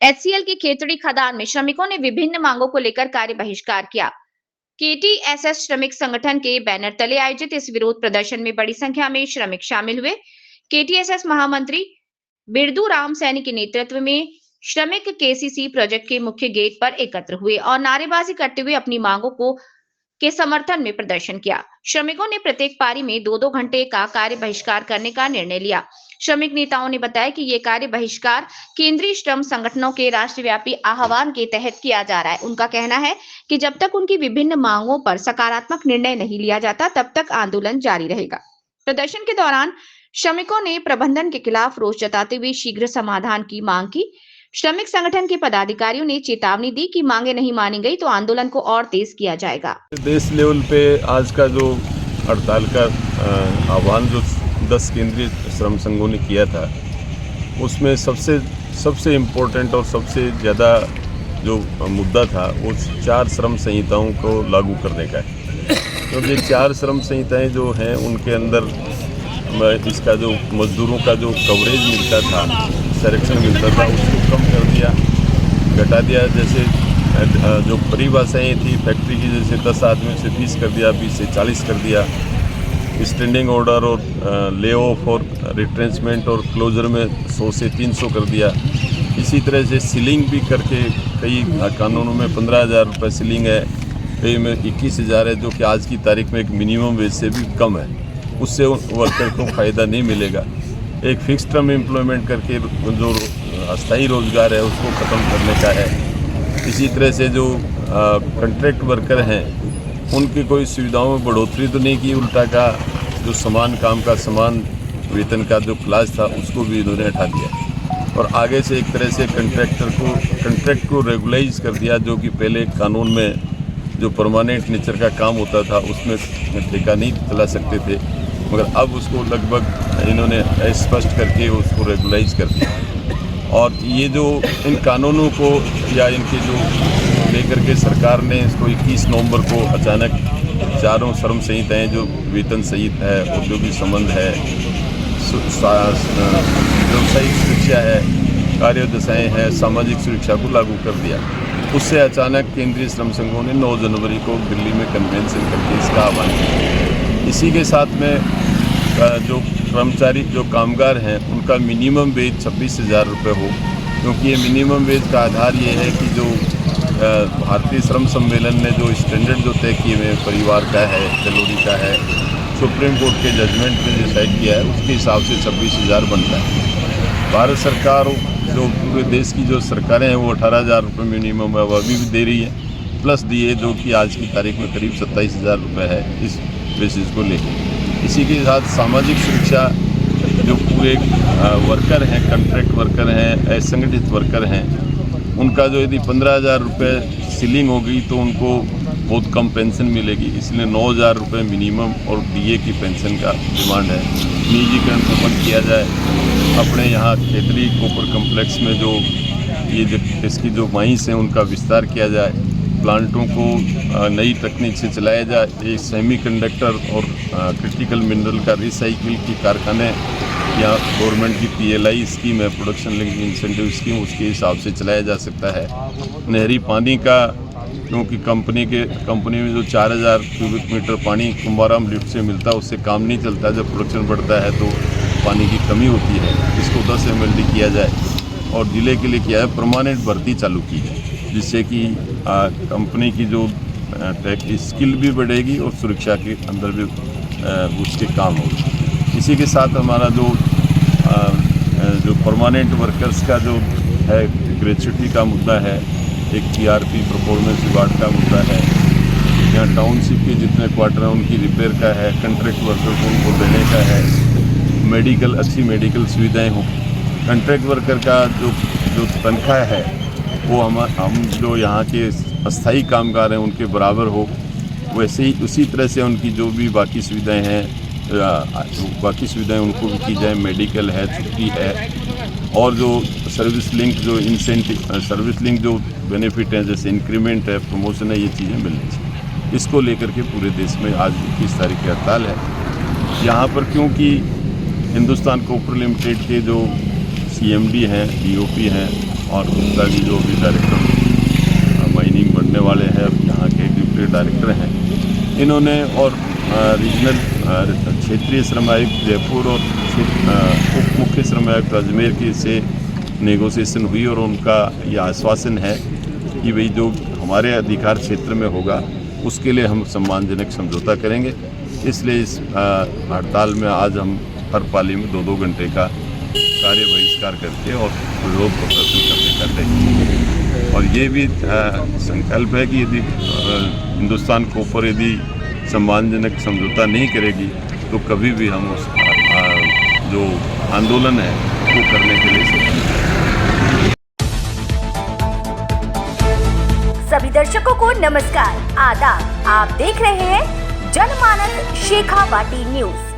HCL की खेतड़ी खदान में श्रमिकों ने विभिन्न मांगों को लेकर कार्य बहिष्कार किया। केटीएसएस श्रमिक संगठन के बैनर तले आयोजित इस विरोध प्रदर्शन में बड़ी संख्या में श्रमिक शामिल हुए। केटीएसएस महामंत्री बिरदू राम सैनी के नेतृत्व में श्रमिक केसीसी प्रोजेक्ट के मुख्य गेट पर एकत्र हुए और नारेबाजी करते हुए अपनी मांगों को के समर्थन में प्रदर्शन किया। श्रमिकों ने प्रत्येक पारी में 2-2 घंटे का कार्य बहिष्कार करने का निर्णय लिया। श्रमिक नेताओं ने बताया कि ये कार्य बहिष्कार केंद्रीय श्रम संगठनों के राष्ट्रव्यापी आह्वान के तहत किया जा रहा है। उनका कहना है कि जब तक उनकी विभिन्न मांगों पर सकारात्मक निर्णय नहीं लिया जाता, तब तक आंदोलन जारी रहेगा। प्रदर्शन के दौरान श्रमिकों ने प्रबंधन के खिलाफ रोष जताते हुए शीघ्र समाधान की मांग की। श्रमिक संगठन के पदाधिकारियों ने चेतावनी दी कि मांगे नहीं मानी गई तो आंदोलन को और तेज किया जाएगा। देश लेवल पे आज का जो हड़ताल का आह्वान जो 10 केंद्रीय श्रम संघों ने किया था, उसमें सबसे इम्पोर्टेंट और सबसे ज़्यादा जो मुद्दा था वो 4 श्रम संहिताओं को लागू करने का है। तो ये 4 श्रम संहिताएं जो हैं उनके अंदर इसका जो मजदूरों का जो कवरेज मिलता था, संरक्षण मिलता था, उसको कम कर दिया, घटा दिया। जैसे जो परिभाषाएँ थी फैक्ट्री की, जैसे 10 आदमी से 20 कर दिया, 20 से 40 कर दिया। स्टैंडिंग ऑर्डर और ले ऑफ और रिट्रेंचमेंट और क्लोजर में 100 से 300 कर दिया। इसी तरह से सीलिंग भी करके कई कानूनों में 15,000 रुपये सीलिंग है, कई में 21,000 है, जो कि आज की तारीख में एक मिनिमम वेज से भी कम है। उससे वर्कर को फ़ायदा नहीं मिलेगा। एक फिक्स टर्म एम्प्लॉयमेंट करके जो अस्थायी रोजगार है उसको ख़त्म करने का है। इसी तरह से जो कॉन्ट्रैक्ट वर्कर हैं उनकी कोई सुविधाओं में बढ़ोतरी तो नहीं की, उल्टा का जो समान काम का समान वेतन का जो क्लास था उसको भी इन्होंने हटा दिया और आगे से एक तरह से कॉन्ट्रैक्ट को रेगुलाइज कर दिया, जो कि पहले कानून में जो परमानेंट नेचर का काम होता था उसमें ठेका नहीं चला सकते थे, मगर अब उसको लगभग इन्होंने स्पष्ट करके उसको रेगुलाइज कर दिया। और ये जो इन कानूनों को या इनके जो लेकर के सरकार ने इसको 21 नवंबर को अचानक 4 श्रम संहिताएँ जो वेतन सहित है, औद्योगिक संबंध है, व्यावसायिक सुरक्षा है, कार्यदशाएँ हैं, सामाजिक सुरक्षा को लागू कर दिया। उससे अचानक केंद्रीय श्रम संघों ने 9 जनवरी को दिल्ली में कन्वेंशन करके इसका आह्वान किया। इसी के साथ में जो कर्मचारी जो कामगार हैं उनका मिनिमम वेज 26,000 रुपये हो, क्योंकि ये मिनिमम वेज का आधार ये है कि जो भारतीय श्रम सम्मेलन ने जो स्टैंडर्ड जो तय किए हुए परिवार का है, कैलोरी का है, सुप्रीम कोर्ट के जजमेंट ने डिसाइड किया है, उसके हिसाब से 26,000 बनता है। भारत सरकार जो पूरे देश की जो सरकारें हैं वो 18,000 रुपये मिनिमम है वो अभी भी दे रही है, प्लस दिए जो कि आज की तारीख में करीब 27,000 रुपये है इस बेसिस को लेकर। इसी के साथ सामाजिक सुरक्षा जो पूरे वर्कर हैं, कॉन्ट्रैक्ट वर्कर हैं, असंगठित वर्कर हैं, उनका जो यदि 15,000 रुपये सीलिंग होगी तो उनको बहुत कम पेंशन मिलेगी, इसलिए 9,000 रुपये मिनिमम और डीए की पेंशन का डिमांड है। निजीकरण को बंद किया जाए। अपने यहाँ खेतड़ी कॉपर कम्प्लेक्स में जो ये इसकी जो माइंस हैं उनका विस्तार किया जाए, प्लांटों को नई तकनीक से चलाया जाए। ये सेमीकंडक्टर और क्रिटिकल मिनरल का रिसाइकिल की कारखाने या गवर्नमेंट की PLI स्कीम है, प्रोडक्शन लिंक्ड इंसेंटिव स्कीम, उसके हिसाब से चलाया जा सकता है। नहरी पानी का, क्योंकि कंपनी में जो 4,000 क्यूबिक मीटर पानी कुंभाराम लिफ्ट से मिलता है उससे काम नहीं चलता, जब प्रोडक्शन बढ़ता है तो पानी की कमी होती है, इसको 10 MLD किया जाए। और ज़िले के लिए किया है परमानेंट भर्ती चालू की है, जिससे कि कंपनी की जो स्किल भी बढ़ेगी और सुरक्षा के अंदर भी उसके काम हो। इसी के साथ हमारा जो परमानेंट वर्कर्स का जो है ग्रेच्युटी का मुद्दा है, एक PRP परफॉर्मेंस रिवार्ड का मुद्दा है, यहाँ टाउनशिप के जितने क्वार्टर हैं उनकी रिपेयर का है, कॉन्ट्रैक्ट वर्कर को उनको देने का है, मेडिकल अच्छी मेडिकल सुविधाएं हों। कॉन्ट्रैक्ट वर्कर का जो तनख्वाह है वो हम जो यहाँ के अस्थाई कामगार हैं उनके बराबर हो, वैसे ही उसी तरह से उनकी जो भी बाकी सुविधाएं हैं उनको भी की जाए। मेडिकल है, छुट्टी है, और जो सर्विस लिंक जो इंसेंटिव सर्विस लिंक जो बेनिफिट हैं जैसे इंक्रीमेंट है, प्रमोशन है, ये चीज़ें मिलनी चाहिए। इसको लेकर के पूरे देश में आज 21 तारीख की हड़ताल है। यहाँ पर क्योंकि हिंदुस्तान कॉपर लिमिटेड के जो CMD हैं, DOP हैं, और गुप्ता जी जो भी डायरेक्टर माइनिंग बनने वाले हैं, यहाँ के डिप्टी डायरेक्टर हैं, इन्होंने और रीजनल क्षेत्रीय श्रम आयुक्त जयपुर और उप मुख्य श्रम आयुक्त अजमेर की से नेगोशिएशन हुई और उनका यह आश्वासन है कि भाई जो हमारे अधिकार क्षेत्र में होगा उसके लिए हम सम्मानजनक समझौता करेंगे। इसलिए इस हड़ताल में आज हम हर पाली में 2-2 घंटे का कार्य बहिष्कार करके और विरोध प्रदर्शन करते हैं। और ये भी संकल्प है कि यदि हिंदुस्तान कॉपर यदि सम्मानजनक समझौता नहीं करेगी तो कभी भी हम उस जो आंदोलन है वो करने के लिए सक्षम हैं। सभी दर्शकों को नमस्कार, आदाब। आप देख रहे हैं जनमानस शेखावाटी न्यूज।